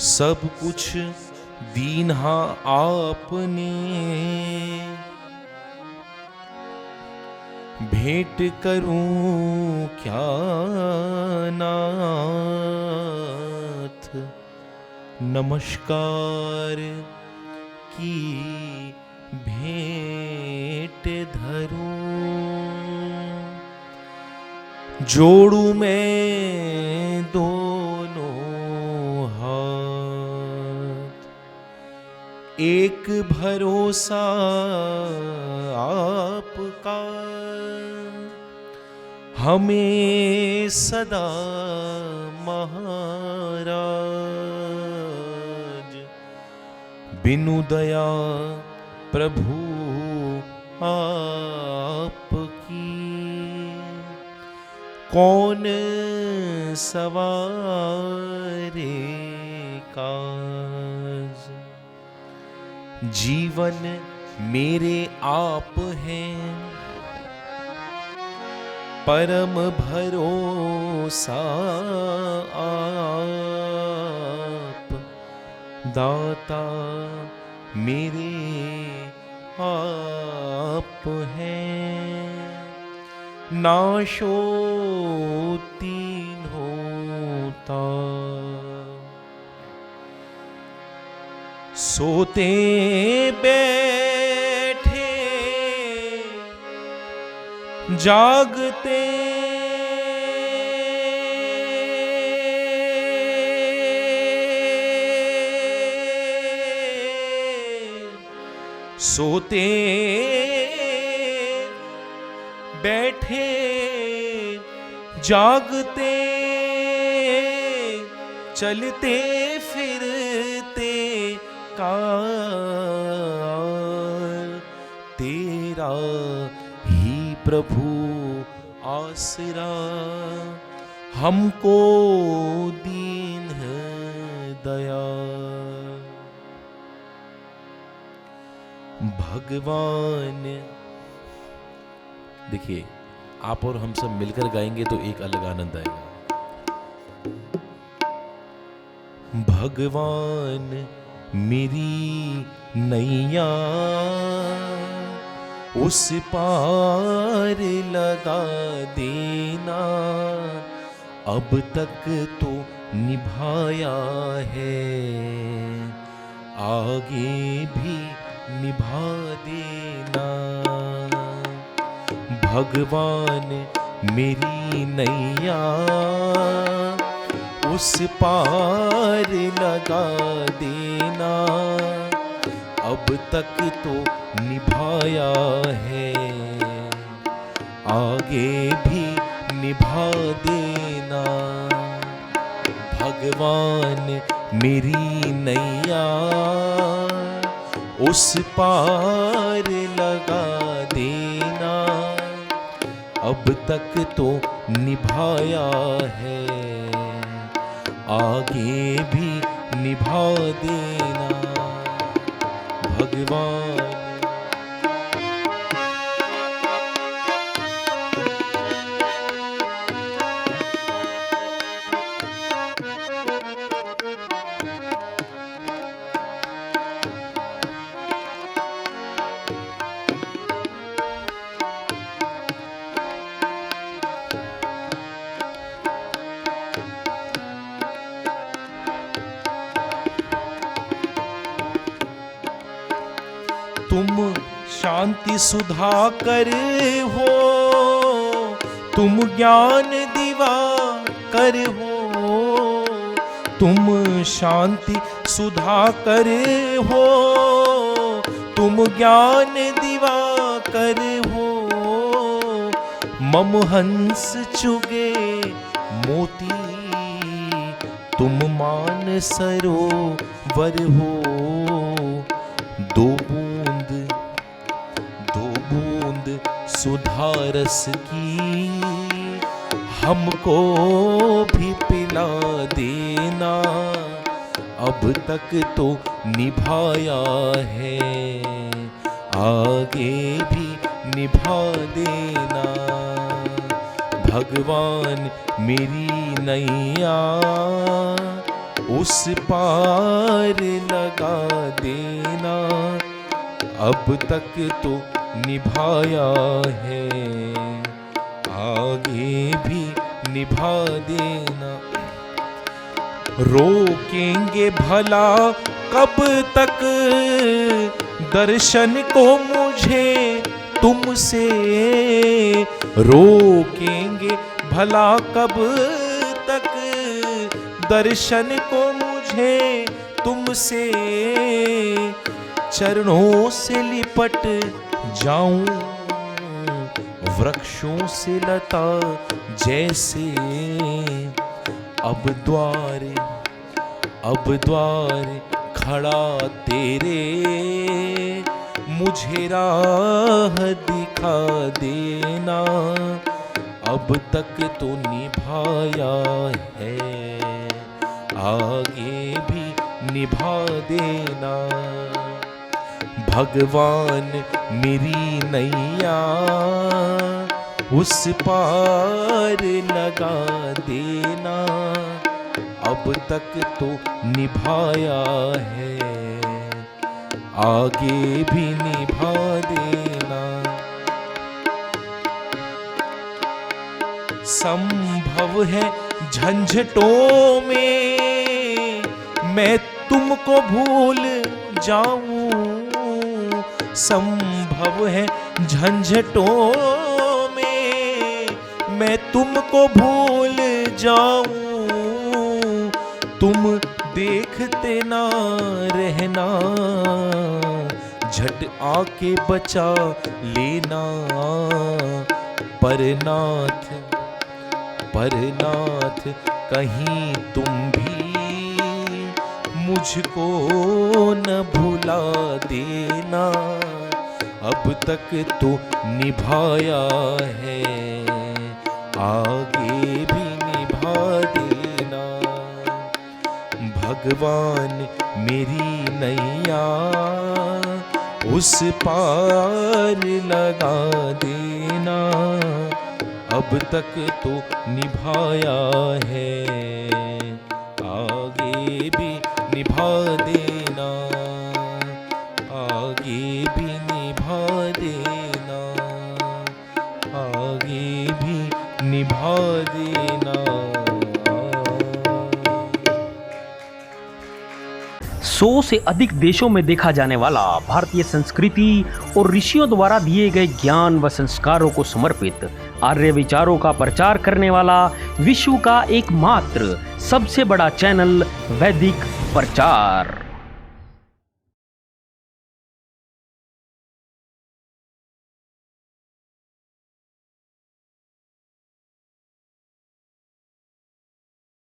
सब कुछ दीन्हा आपने, भेंट करूं क्या नाथ, नमस्कार की भेंट धरूं। जोड़ू मैं दोनों हाथ, एक भरोसा आपका, हमें सदा महाराज। बिनु दया प्रभु आपकी, कौन सवारे काज। जीवन मेरे आप हैं, परम भरोसा आप। दाता मेरे आप हैं, नाशो तीन होता। सोते बैठे जागते, सोते बैठे जागते, चलते फिरते काल। तेरा ही प्रभु आसरा, हमको दीन है दया। भगवान, देखिए आप और हम सब मिलकर गाएंगे तो एक अलग आनंद आएगा। भगवान मेरी नैया उस पार लगा देना, अब तक तो निभाया है, आगे भी निभा देना। भगवान मेरी नैया उस पार लगा देना, अब तक तो निभाया है, आगे भी निभा देना। भगवान मेरी नैया उस पार लगा देना, अब तक तो निभाया है, आगे भी निभा देना। भगवान तुम शांति सुधाकर हो, तुम ज्ञान दिवाकर हो। तुम शांति सुधाकर हो, तुम ज्ञान दिवाकर हो। मम हंस चुगे मोती, तुम मान सरोवर हो। दो बूंद सुधारस की हमको भी पिला देना, अब तक तो निभाया है, आगे भी निभा देना। भगवान मेरी नैया उस पार लगा देना, अब तक तो निभाया है, आगे भी निभा देना। रोकेंगे भला कब तक दर्शन को मुझे तुमसे, रोकेंगे भला कब तक दर्शन को मुझे तुमसे। चरणों से लिपट जाऊं वृक्षों से लता जैसे, अब द्वार खड़ा तेरे, मुझे राह दिखा देना, अब तक तो निभाया है, आगे भी निभा देना। भगवान मेरी नैया उस पार लगा देना, अब तक तो निभाया है, आगे भी निभा देना। संभव है झंझटों में मैं तुमको भूल जाऊं, संभव है झंझटों में मैं तुमको भूल जाऊं, तुम देखते ना रहना, झट आके बचा लेना। परनाथ कहीं तुम भी मुझको न भुला देना, अब तक तो निभाया है, आगे भी निभा देना। भगवान मेरी नैया उस पार लगा देना, अब तक तो निभाया है, आगे भी निभा देना, आगे भी निभा देना, आगे भी निभा देना। 100 से अधिक देशों में देखा जाने वाला भारतीय संस्कृति और ऋषियों द्वारा दिए गए ज्ञान व संस्कारों को समर्पित आर्य विचारों का प्रचार करने वाला विश्व का एकमात्र सबसे बड़ा चैनल वैदिक प्रचार।